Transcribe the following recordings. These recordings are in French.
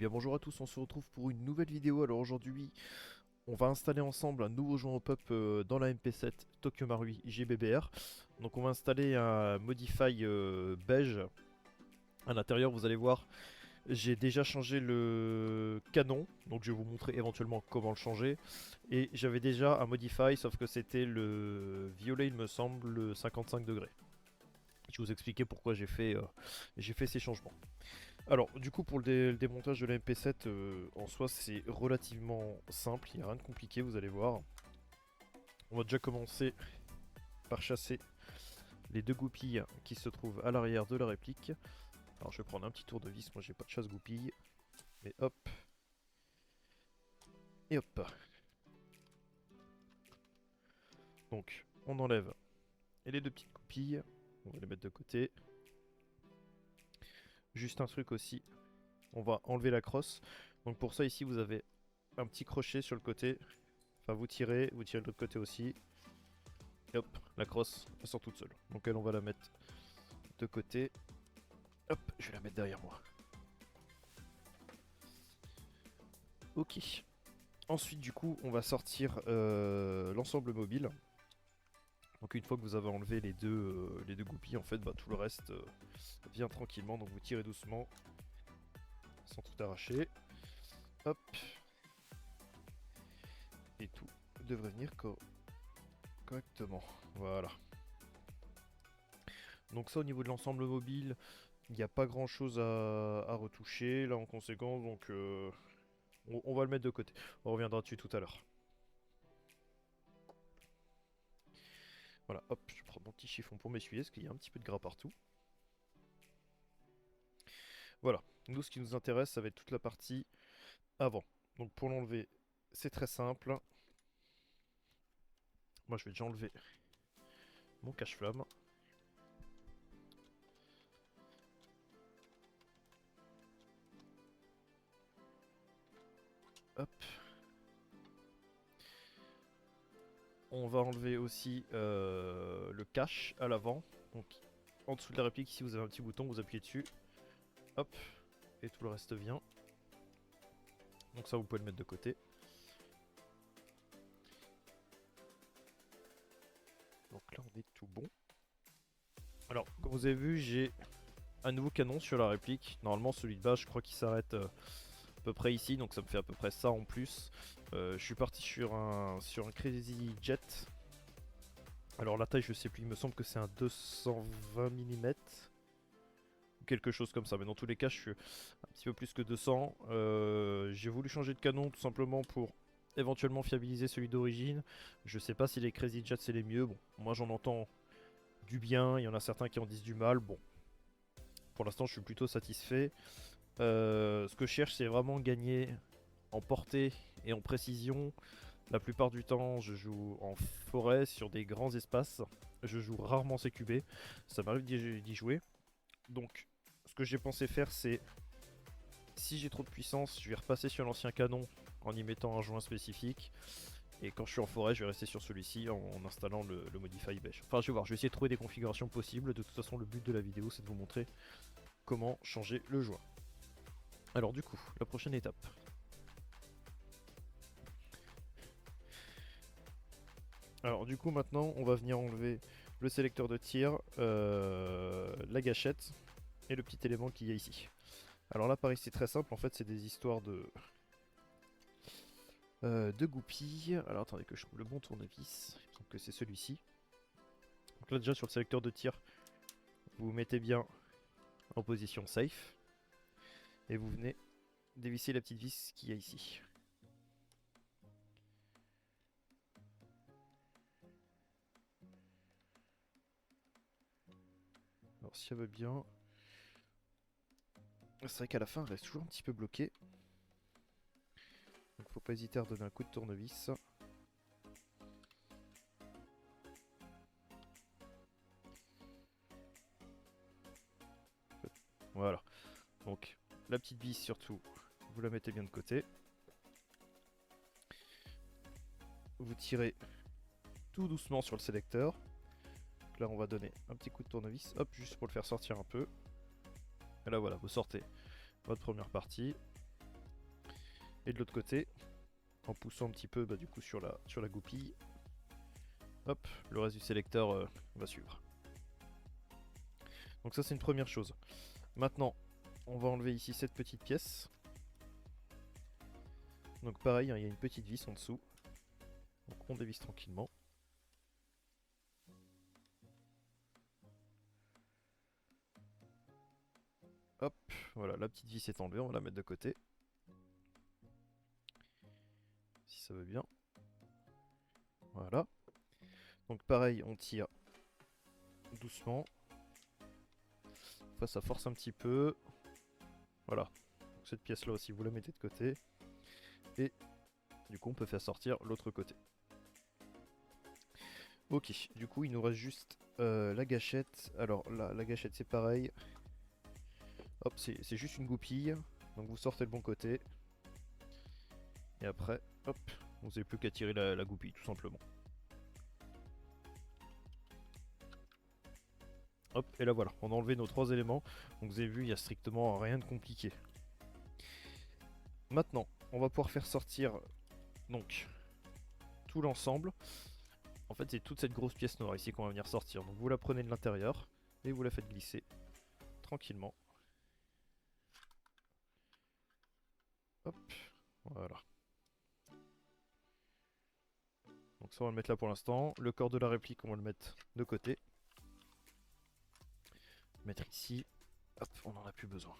bien bonjour à tous, on se retrouve pour une nouvelle vidéo. Alors aujourd'hui, on va installer ensemble un nouveau joueur pop dans la MP7 Tokyo Marui GBBR. Donc on va installer un Modify beige. À l'intérieur, vous allez voir, j'ai déjà changé le canon, donc je vais vous montrer éventuellement comment le changer. Et j'avais déjà un Modify, sauf que c'était le violet, il me semble, le 55 degrés. Je vais vous expliquer pourquoi j'ai fait ces changements. Alors, du coup, pour le démontage de la MP7, en soi, c'est relativement simple. Il n'y a rien de compliqué, vous allez voir. On va déjà commencer par chasser les deux goupilles qui se trouvent à l'arrière de la réplique. Alors, je vais prendre un petit tournevis. Moi, j'ai pas de chasse-goupille. Mais hop. Et hop. Donc, on enlève les deux petites goupilles. On va les mettre de côté. Juste un truc aussi. On va enlever la crosse. Donc, pour ça, ici, vous avez un petit crochet sur le côté. Enfin, vous tirez de l'autre côté aussi. Et hop, la crosse, elle sort toute seule. Donc elle, on va la mettre de côté. Hop, je vais la mettre derrière moi. Ok. Ensuite, du coup, on va sortir l'ensemble mobile. Donc une fois que vous avez enlevé les deux goupilles, en fait, bah, tout le reste vient tranquillement. Donc vous tirez doucement, sans tout arracher. Hop. Et tout devrait venir correctement. Voilà. Donc ça, au niveau de l'ensemble mobile, il n'y a pas grand chose à retoucher là en conséquence, donc on va le mettre de côté. On reviendra dessus tout à l'heure. Voilà, hop, je prends mon petit chiffon pour m'essuyer parce qu'il y a un petit peu de gras partout. Voilà, nous ce qui nous intéresse, ça va être toute la partie avant. Donc pour l'enlever, c'est très simple. Moi je vais déjà enlever mon cache-flamme. Hop. On va enlever aussi le cache à l'avant. Donc en dessous de la réplique, ici vous avez un petit bouton, vous appuyez dessus. Hop, et tout le reste vient. Donc ça vous pouvez le mettre de côté. Donc là on est tout bon. Alors comme vous avez vu, j'ai un nouveau canon sur la réplique. Normalement celui de base je crois qu'il s'arrête à peu près ici, donc ça me fait à peu près ça en plus. Je suis parti sur un Crazy Jet. Alors la taille je sais plus, il me semble que c'est un 220 mm. Quelque chose comme ça, mais dans tous les cas je suis un petit peu plus que 200. J'ai voulu changer de canon tout simplement pour éventuellement fiabiliser celui d'origine. Je sais pas si les Crazy Jets c'est les mieux. Bon, moi j'en entends du bien, il y en a certains qui en disent du mal. Bon, pour l'instant je suis plutôt satisfait. Ce que je cherche c'est vraiment gagner en portée et en précision. La plupart du temps je joue en forêt sur des grands espaces. Je joue rarement CQB, ça m'arrive d'y jouer. Donc ce que j'ai pensé faire c'est, si j'ai trop de puissance, je vais repasser sur l'ancien canon en y mettant un joint spécifique. Et quand je suis en forêt, je vais rester sur celui-ci en installant le Modify Beige. Enfin, je vais voir, je vais essayer de trouver des configurations possibles. De toute façon, le but de la vidéo, c'est de vous montrer comment changer le joint. Alors du coup, la prochaine étape. Alors du coup, maintenant, on va venir enlever le sélecteur de tir, la gâchette et le petit élément qu'il y a ici. Alors là, pareil, c'est très simple. En fait, c'est des histoires de goupilles. Alors attendez que je trouve le bon tournevis. Il me semble que c'est celui-ci. Donc là, déjà, sur le sélecteur de tir, vous vous mettez bien en position safe. Et vous venez dévisser la petite vis qu'il y a ici. Alors si elle veut bien... C'est vrai qu'à la fin, elle reste toujours un petit peu bloquée. Donc faut pas hésiter à redonner un coup de tournevis. Voilà. Donc la petite vis surtout, vous la mettez bien de côté. Vous tirez tout doucement sur le sélecteur. Donc là on va donner un petit coup de tournevis, hop, juste pour le faire sortir un peu. Et là voilà, vous sortez votre première partie. Et de l'autre côté, en poussant un petit peu du coup sur la goupille, hop, le reste du sélecteur va suivre. Donc ça c'est une première chose. Maintenant, on va enlever ici cette petite pièce. Donc pareil, hein, il y a une petite vis en dessous. Donc on dévisse tranquillement. Hop, voilà, la petite vis est enlevée, on va la mettre de côté. Si ça veut bien. Voilà. Donc pareil, on tire doucement. Fois ça force un petit peu. Voilà. Donc, cette pièce là aussi, vous la mettez de côté. Et du coup, on peut faire sortir l'autre côté. Ok, du coup, il nous reste juste la gâchette. Alors, la gâchette, c'est pareil. Hop, c'est juste une goupille. Donc, vous sortez le bon côté. Et après, hop, vous n'avez plus qu'à tirer la goupille, tout simplement. Hop, et là voilà, on a enlevé nos 3 éléments. Donc, vous avez vu, il n'y a strictement rien de compliqué. Maintenant, on va pouvoir faire sortir donc tout l'ensemble. En fait, c'est toute cette grosse pièce noire ici qu'on va venir sortir. Donc, vous la prenez de l'intérieur et vous la faites glisser tranquillement. Hop, voilà. Donc ça on va le mettre là pour l'instant. Le corps de la réplique on va le mettre de côté. Mettre ici. Hop, on n'en a plus besoin.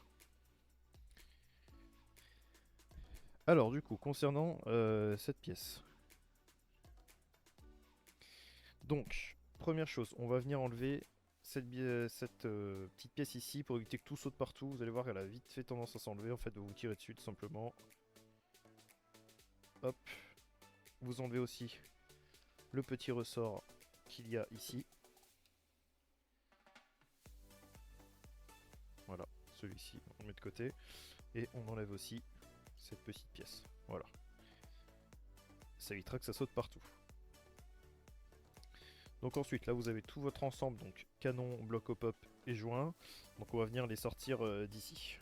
Alors du coup, concernant cette pièce. Donc, première chose, on va venir enlever cette petite pièce ici pour éviter que tout saute partout. Vous allez voir qu'elle a vite fait tendance à s'enlever. En fait, vous vous tirez dessus tout simplement. Hop. Vous enlevez aussi le petit ressort qu'il y a ici. Voilà, celui-ci, on le met de côté. Et on enlève aussi cette petite pièce. Voilà. Ça évitera que ça saute partout. Donc ensuite, là vous avez tout votre ensemble, donc canon, bloc au pop et joint. Donc on va venir les sortir d'ici.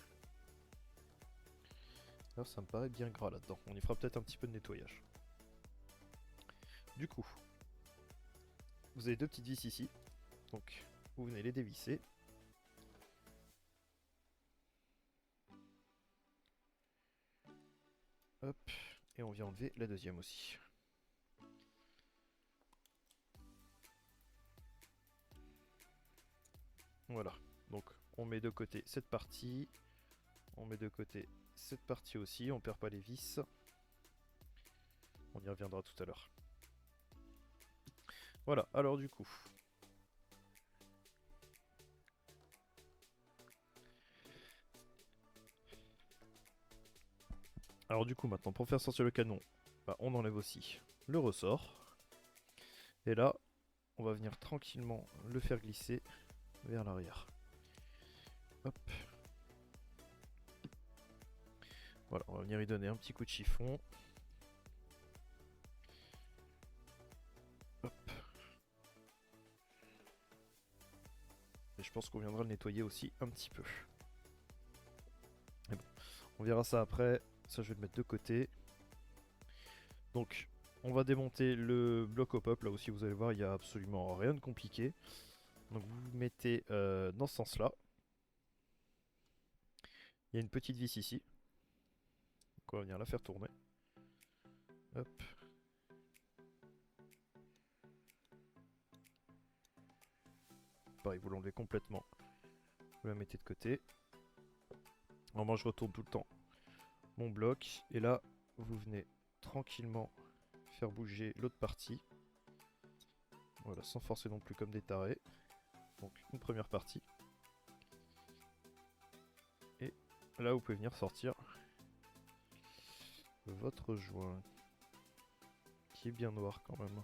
Là ça me paraît bien gras là-dedans. On y fera peut-être un petit peu de nettoyage. Du coup, vous avez deux petites vis ici. Donc vous venez les dévisser. Hop, et on vient enlever la deuxième aussi. Voilà, donc on met de côté cette partie. On met de côté cette partie aussi, on perd pas les vis. On y reviendra tout à l'heure. Voilà, alors du coup. Alors du coup maintenant pour faire sortir le canon, on enlève aussi le ressort. Et là, on va venir tranquillement le faire glisser vers l'arrière. Hop. Voilà, on va venir y donner un petit coup de chiffon. Hop. Et je pense qu'on viendra le nettoyer aussi un petit peu. Mais bon, on verra ça après. Ça, je vais le mettre de côté. Donc, on va démonter le bloc au pop. Là aussi, vous allez voir, il n'y a absolument rien de compliqué. Donc, vous mettez dans ce sens-là. Il y a une petite vis ici. Donc, on va venir la faire tourner. Hop. Pareil, vous l'enlevez complètement. Vous la mettez de côté. Alors, moi, je retourne tout le temps mon bloc. Et là, vous venez tranquillement faire bouger l'autre partie. Voilà, sans forcer non plus comme des tarés. Donc une première partie. Et là vous pouvez venir sortir votre joint. Qui est bien noir quand même.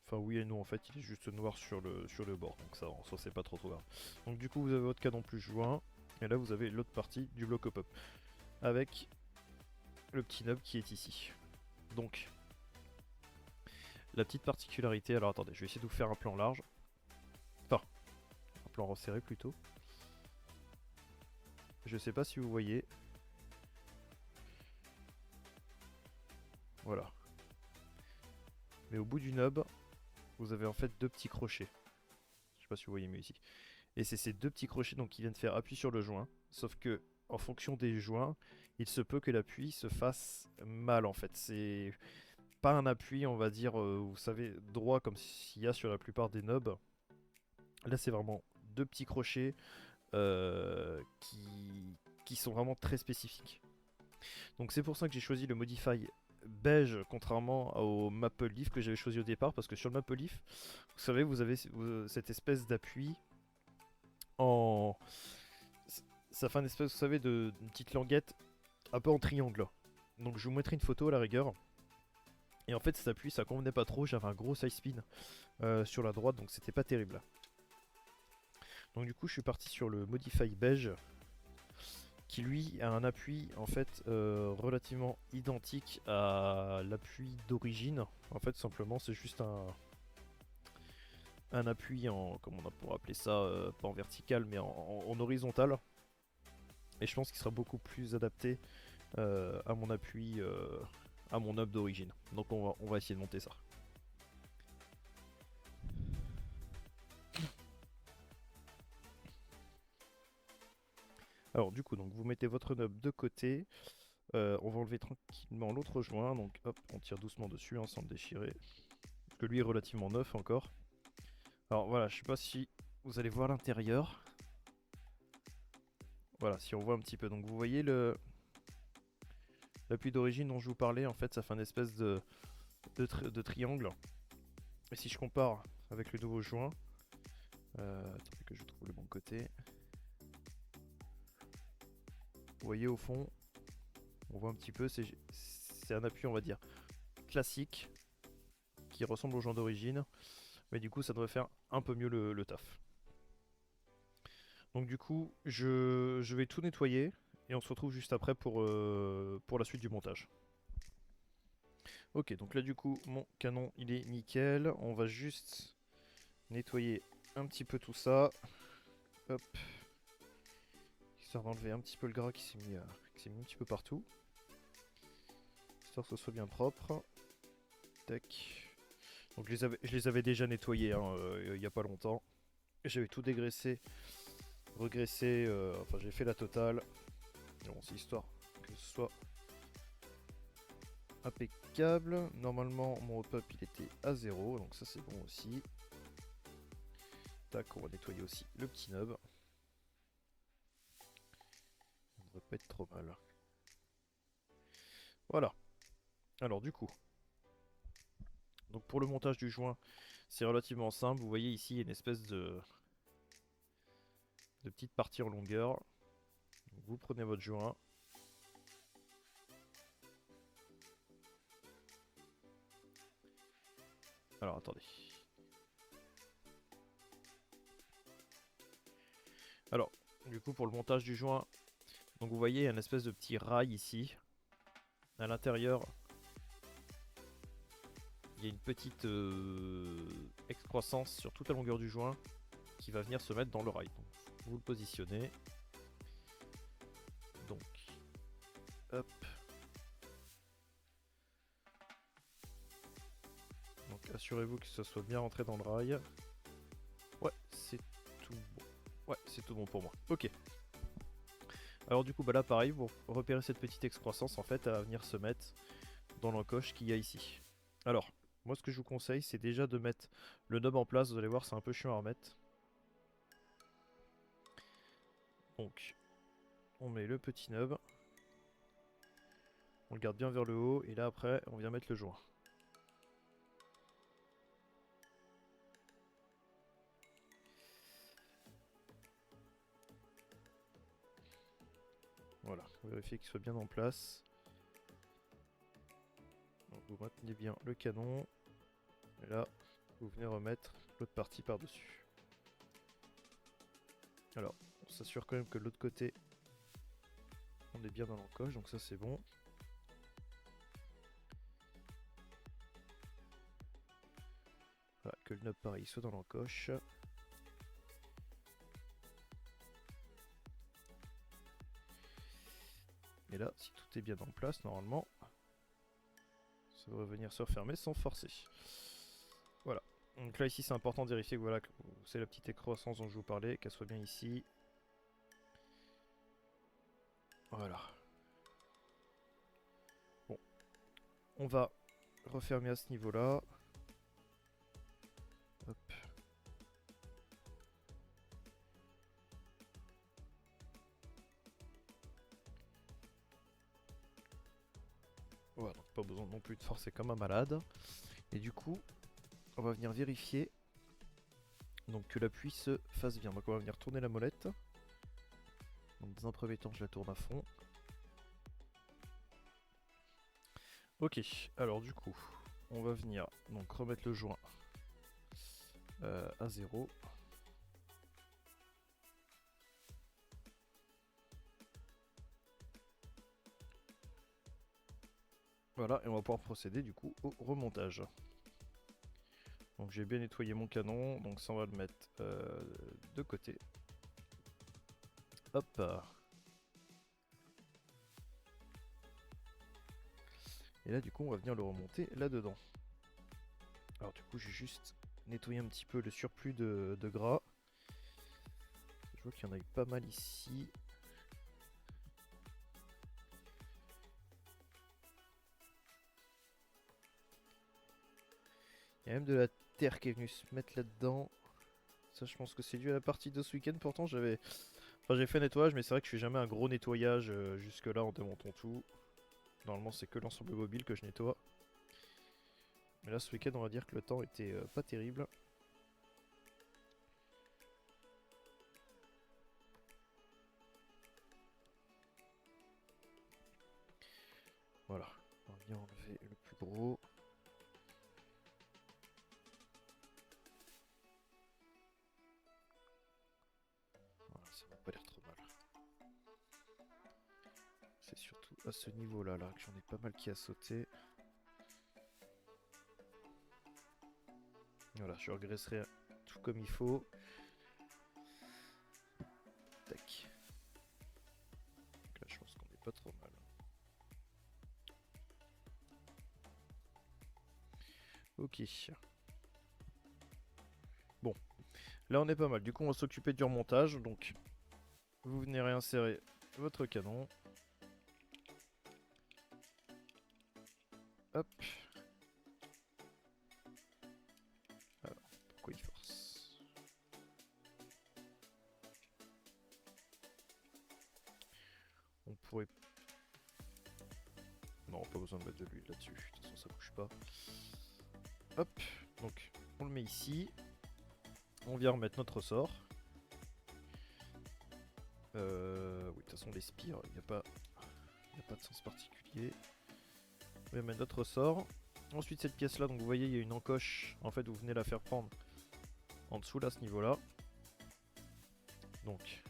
Enfin oui et non, en fait il est juste noir sur le bord. Donc ça en soi c'est pas trop grave. Donc du coup vous avez votre canon plus joint. Et là vous avez l'autre partie du bloc au pop. Avec le petit nub qui est ici. Donc la petite particularité, alors attendez, je vais essayer de vous faire un plan large. Enfin, un plan resserré plutôt. Je sais pas si vous voyez, mais au bout du nub, vous avez en fait deux petits crochets. Je sais pas si vous voyez mieux ici. Et c'est ces deux petits crochets donc, qui viennent faire appui sur le joint. Sauf que en fonction des joints, il se peut que l'appui se fasse mal en fait. C'est pas un appui, on va dire, vous savez, droit comme s'il y a sur la plupart des nubs. Là, c'est vraiment deux petits crochets qui sont vraiment très spécifiques. Donc c'est pour ça que j'ai choisi le Modify beige contrairement au Maple Leaf que j'avais choisi au départ, parce que sur le Maple Leaf, vous savez, vous avez cette espèce d'appui en... Ça fait une espèce, vous savez, de une petite languette un peu en triangle. Donc je vous mettrai une photo à la rigueur. Et en fait cet appui ça convenait pas trop, j'avais un gros side spin sur la droite, donc c'était pas terrible. Donc du coup je suis parti sur le Modify beige, qui lui a un appui en fait relativement identique à l'appui d'origine. En fait simplement c'est juste un appui en, comment on pourrait appeler ça, pas en vertical mais en horizontal. Et je pense qu'il sera beaucoup plus adapté à mon appui, à mon hub d'origine. Donc on va essayer de monter ça. Alors du coup, donc vous mettez votre nub de côté. On va enlever tranquillement l'autre joint. Donc hop, on tire doucement dessus hein, sans le déchirer. Parce que lui est relativement neuf encore. Alors voilà, je sais pas si vous allez voir l'intérieur. Voilà, si on voit un petit peu. Donc vous voyez l'appui d'origine dont je vous parlais, en fait ça fait une espèce de triangle. Et si je compare avec le nouveau joint, attendez que je trouve le bon côté. Vous voyez au fond, on voit un petit peu, c'est un appui on va dire classique, qui ressemble au joint d'origine, mais du coup ça devrait faire un peu mieux le taf. Donc du coup, je vais tout nettoyer, et on se retrouve juste après pour la suite du montage. Ok, donc là du coup, mon canon il est nickel, on va juste nettoyer un petit peu tout ça. Hop. Histoire d'enlever un petit peu le gras qui s'est mis un petit peu partout. Histoire que ce soit bien propre. Tac. Donc je les avais déjà nettoyés hein, il n'y a pas longtemps. J'avais tout dégraissé, regraissé, enfin j'ai fait la totale. Bon, c'est histoire que ce soit impeccable. Normalement mon hop-up il était à 0, donc ça c'est bon aussi. Tac, on va nettoyer aussi le petit nub. Ça ne devrait pas être trop mal. Voilà. Alors du coup, donc pour le montage du joint, c'est relativement simple. Vous voyez ici, il y a une espèce de petite partie en longueur. Donc vous prenez votre joint. Alors attendez. Alors, du coup pour le montage du joint, donc vous voyez il y a une espèce de petit rail ici. À l'intérieur, il y a une petite excroissance sur toute la longueur du joint qui va venir se mettre dans le rail. Donc, vous le positionnez. Donc, hop. Donc assurez-vous que ça soit bien rentré dans le rail. Ouais, c'est tout bon. Ouais, c'est tout bon pour moi. Ok. Alors du coup, bah là pareil, vous repérez cette petite excroissance en fait à venir se mettre dans l'encoche qu'il y a ici. Alors, moi ce que je vous conseille, c'est déjà de mettre le nub en place. Vous allez voir, c'est un peu chiant à remettre. Donc, on met le petit nub. On le garde bien vers le haut. Et là après, on vient mettre le joint. Voilà, vérifiez qu'il soit bien en place. Donc, vous maintenez bien le canon. Et là, vous venez remettre l'autre partie par-dessus. Alors, on s'assure quand même que de l'autre côté, on est bien dans l'encoche, donc ça c'est bon. Voilà, que le nub pareil soit dans l'encoche. Et là, si tout est bien en place, normalement, Ça devrait venir se refermer sans forcer. Voilà. Donc là ici c'est important de vérifier que voilà, c'est la petite excroissance dont je vous parlais, qu'elle soit bien ici. Voilà. Bon. On va refermer à ce niveau-là. Hop. Voilà, donc pas besoin non plus de forcer comme un malade. Et du coup, on va venir vérifier donc que l'appui se fasse bien. Donc on va venir tourner la molette. Donc dans un premier temps, je la tourne à fond. Ok, alors du coup, on va venir donc remettre le joint à 0. Voilà, et on va pouvoir procéder du coup au remontage. Donc j'ai bien nettoyé mon canon, donc ça on va le mettre de côté. Hop. Et là du coup on va venir le remonter là-dedans. Alors du coup j'ai juste nettoyé un petit peu le surplus de gras. Je vois qu'il y en a eu pas mal ici. Il y a même de la terre qui est venue se mettre là-dedans. Ça je pense que c'est dû à la partie de ce week-end. Pourtant j'ai fait un nettoyage, mais c'est vrai que je fais jamais un gros nettoyage jusque là en démontant tout. Normalement c'est que l'ensemble mobile que je nettoie. Mais là ce week-end on va dire que le temps était pas terrible. Voilà, on va bien enlever le plus gros. Voilà, ça va pas l'air trop mal. C'est surtout à ce niveau-là là, que j'en ai pas mal qui a sauté. Voilà, je regraisserai tout comme il faut. Tac. Donc là je pense qu'on est pas trop mal. Ok. Bon, là on est pas mal. Du coup on va s'occuper du remontage. Donc vous venez réinsérer votre canon. Hop. Alors, pourquoi il force? On pourrait... Non, pas besoin de mettre de l'huile là-dessus. De toute façon ça bouge pas. Hop. Donc on le met ici. On vient remettre notre ressort. Oui, de toute façon les spires, il n'y a pas de sens particulier. On va mettre notre ressort. Ensuite cette pièce là, donc vous voyez il y a une encoche. En fait vous venez la faire prendre en dessous là, à ce niveau là. Donc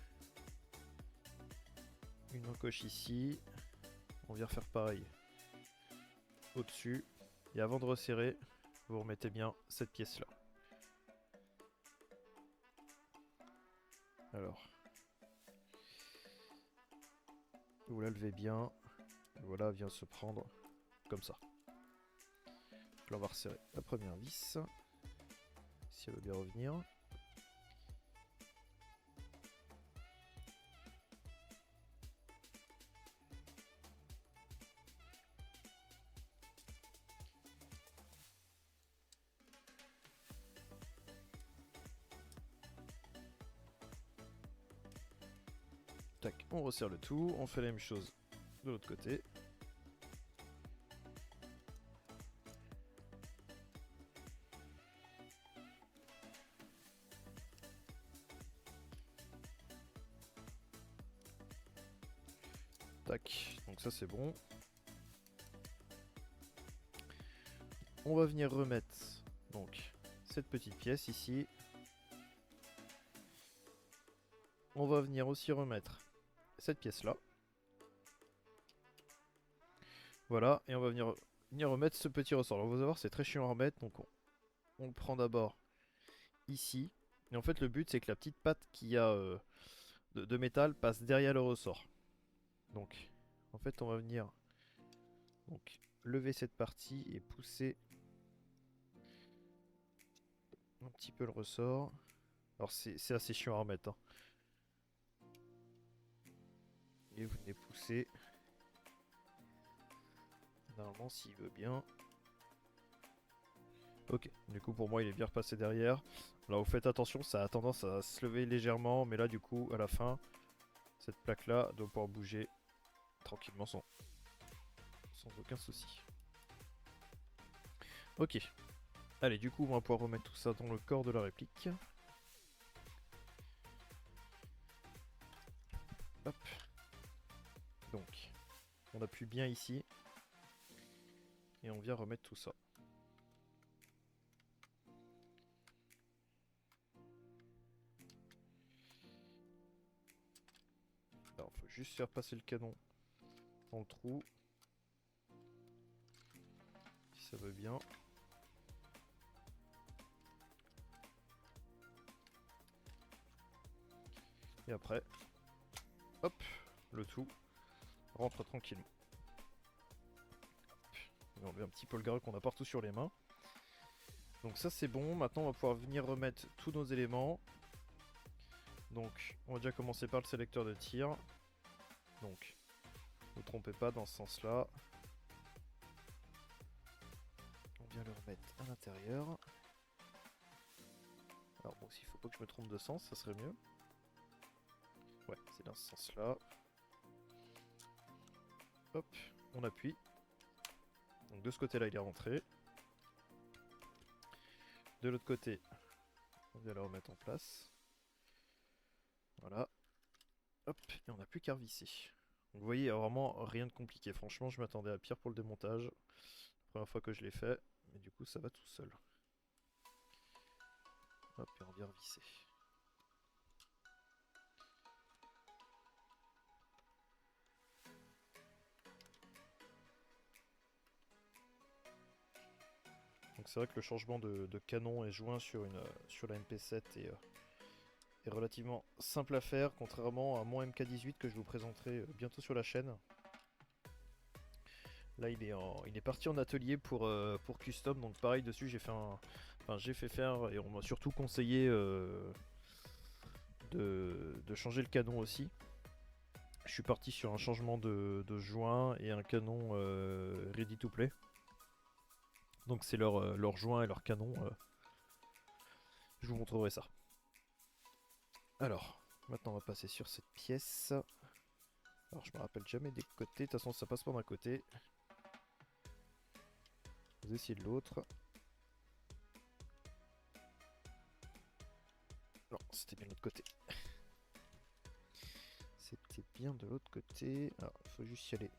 une encoche ici. On vient faire pareil au-dessus. Et avant de resserrer, vous remettez bien cette pièce là. Alors, vous la levez bien. Et voilà, vient se prendre comme ça. Là, on va resserrer la première vis. Si elle veut bien revenir. Tac, on resserre le tout. On fait la même chose de l'autre côté. Tac, donc ça c'est bon. On va venir remettre donc cette petite pièce ici. On va venir aussi remettre cette pièce là. Voilà, et on va venir remettre ce petit ressort. Alors vous allez voir, c'est très chiant à remettre, donc on le prend d'abord ici. Et en fait le but c'est que la petite patte qu'il y a de métal passe derrière le ressort. Donc en fait on va venir donc lever cette partie et pousser un petit peu le ressort. Alors c'est assez chiant à remettre, hein. Et vous venez pousser. Normalement s'il veut bien. Ok, du coup pour moi il est bien repassé derrière. Là vous faites attention, ça a tendance à se lever légèrement, mais là du coup à la fin, cette plaque là doit pouvoir bouger tranquillement sans aucun souci. Ok, allez du coup on va pouvoir remettre tout ça dans le corps de la réplique. Hop. Donc, on appuie bien ici. Et on vient remettre tout ça. Alors, faut juste faire passer le canon dans le trou. Si ça veut bien. Et après, hop, le tout rentre tranquillement. On enlève un petit peu le gras qu'on a partout sur les mains. Donc ça c'est bon, maintenant on va pouvoir venir remettre tous nos éléments. Donc on va déjà commencer par le sélecteur de tir. Donc, ne vous trompez pas dans ce sens-là. On vient le remettre à l'intérieur. Alors bon, s'il faut pas que je me trompe de sens, ça serait mieux. Ouais, c'est dans ce sens-là. Hop, on appuie. Donc de ce côté-là, il est rentré. De l'autre côté, on vient le remettre en place. Voilà. Hop, et on n'a plus qu'à revisser. Donc vous voyez, il n'y a vraiment rien de compliqué. Franchement, je m'attendais à pire pour le démontage. Première fois que je l'ai fait, mais du coup, ça va tout seul. Hop, et on vient revisser. Donc c'est vrai que le changement de canon et joint sur la MP7 est relativement simple à faire, contrairement à mon MK18 que je vous présenterai bientôt sur la chaîne. Là il est parti en atelier pour custom, donc pareil dessus j'ai fait faire et on m'a surtout conseillé de changer le canon aussi. Je suis parti sur un changement de joint et un canon ready to play. Donc c'est leur joint et leur canon. Je vous montrerai ça. Alors, maintenant on va passer sur cette pièce. Alors je me rappelle jamais des côtés, de toute façon ça passe pas d'un côté. Vous essayez de l'autre. Non, c'était bien de l'autre côté. C'était bien de l'autre côté. Alors, il faut juste y aller.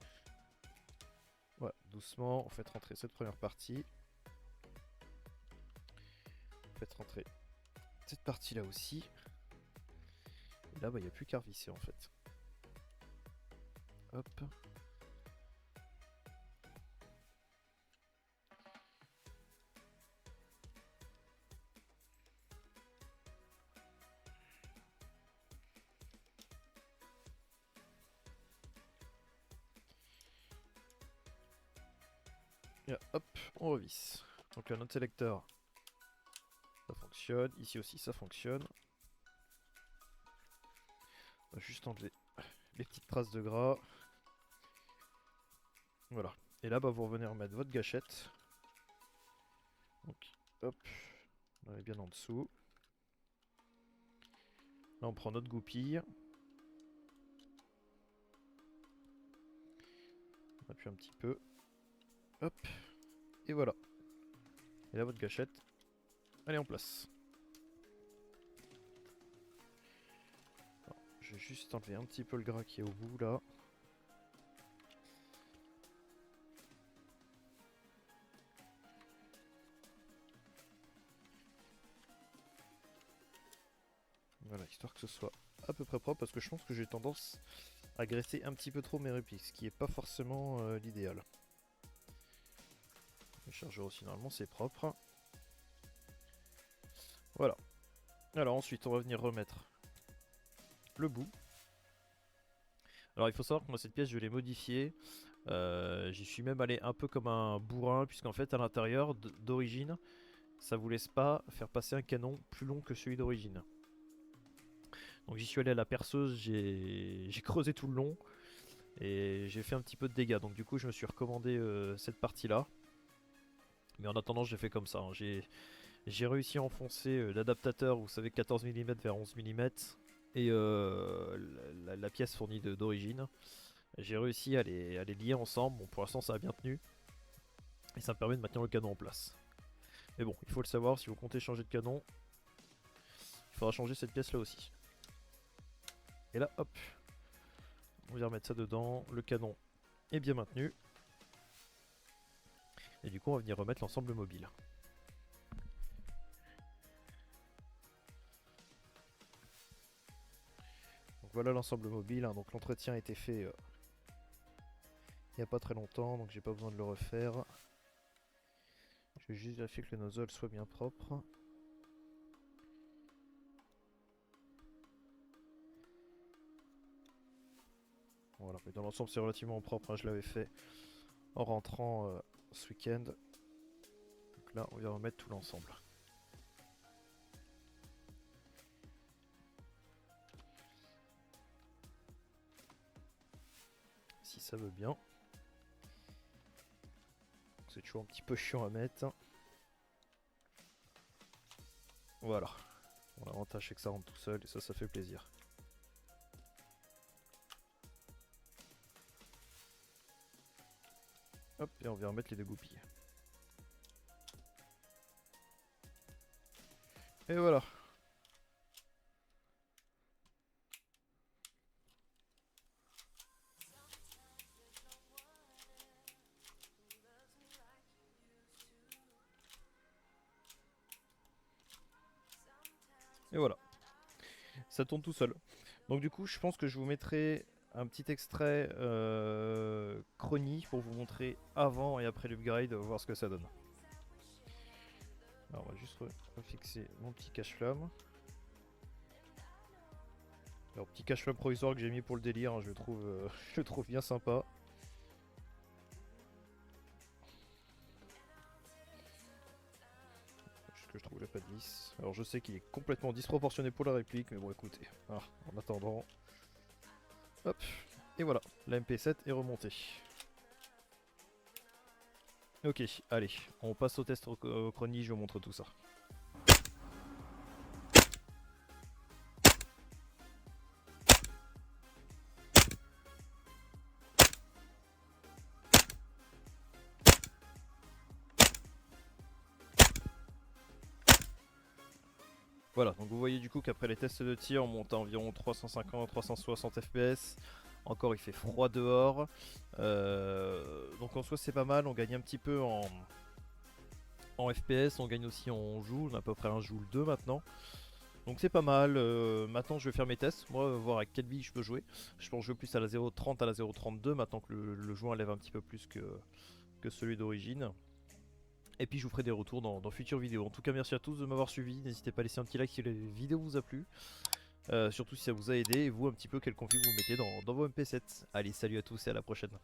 Voilà, doucement, on fait rentrer cette première partie. On fait rentrer cette partie là aussi. Et là, bah, il n'y a plus qu'à revisser en fait. Hop. Et là, hop, on revisse. Donc là, notre sélecteur, ça fonctionne. Ici aussi, ça fonctionne. On va juste enlever les petites traces de gras. Voilà. Et là, bah, vous revenez remettre votre gâchette. Donc, hop, on est bien en dessous. Là, on prend notre goupille. On appuie un petit peu. Hop. Et voilà. Et là, votre gâchette, elle est en place. Alors, je vais juste enlever un petit peu le gras qui est au bout, là. Voilà, histoire que ce soit à peu près propre, parce que je pense que j'ai tendance à graisser un petit peu trop mes répliques, ce qui n'est pas forcément l'idéal. Le chargeur aussi, normalement, c'est propre. Voilà. Alors ensuite, on va venir remettre le bout. Alors il faut savoir que moi cette pièce je l'ai modifiée. J'y suis même allé un peu comme un bourrin, puisqu'en fait à l'intérieur d'origine, ça vous laisse pas faire passer un canon plus long que celui d'origine. Donc j'y suis allé à la perceuse, j'ai creusé tout le long et j'ai fait un petit peu de dégâts. Donc du coup je me suis recommandé cette partie là. Mais en attendant j'ai fait comme ça, hein. J'ai réussi à enfoncer l'adaptateur, vous savez 14 mm vers 11 mm et la pièce fournie d'origine. J'ai réussi à les lier ensemble, bon pour l'instant ça a bien tenu. Et ça me permet de maintenir le canon en place. Mais bon, il faut le savoir, si vous comptez changer de canon, il faudra changer cette pièce là aussi. Et là hop, on vient remettre ça dedans, le canon est bien maintenu. Et du coup on va venir remettre l'ensemble mobile. Donc voilà l'ensemble mobile, hein. Donc l'entretien a été fait il n'y a pas très longtemps, donc j'ai pas besoin de le refaire. Je vais juste vérifier que le nozzle soit bien propre. Voilà, mais dans l'ensemble c'est relativement propre, hein. Je l'avais fait en rentrant ce week-end. Donc là on vient remettre tout l'ensemble. Si ça veut bien. C'est toujours un petit peu chiant à mettre. Voilà. Bon, l'avantage c'est que ça rentre tout seul et ça fait plaisir. Hop, et on vient remettre les dégoupilles. Et voilà. Et voilà. Ça tourne tout seul. Donc du coup, je pense que je vous mettrai un petit extrait chrony pour vous montrer avant et après l'upgrade, voir ce que ça donne. Alors on va juste refixer mon petit cache-flamme. Alors petit cache-flamme provisoire que j'ai mis pour le délire, hein, je le trouve bien sympa. Juste que je trouve la pas de vis. Alors je sais qu'il est complètement disproportionné pour la réplique, mais bon écoutez, en attendant. Hop, et voilà, la MP7 est remontée. Ok, allez, on passe au test au chrony, je vous montre tout ça. Voilà, donc vous voyez du coup qu'après les tests de tir, on monte à environ 350-360 fps. Encore il fait froid dehors. Donc en soi c'est pas mal, on gagne un petit peu en FPS, on gagne aussi en joule, on a à peu près un joule 2 maintenant. Donc c'est pas mal. Maintenant je vais faire mes tests, moi voir avec quelle bille je peux jouer. Je pense jouer plus à la 0.30 à la 0.32 maintenant que le joint lève un petit peu plus que celui d'origine. Et puis je vous ferai des retours dans futures vidéos. En tout cas merci à tous de m'avoir suivi, n'hésitez pas à laisser un petit like si la vidéo vous a plu. Surtout si ça vous a aidé, et vous un petit peu quel config vous mettez dans vos MP7. Allez salut à tous et à la prochaine.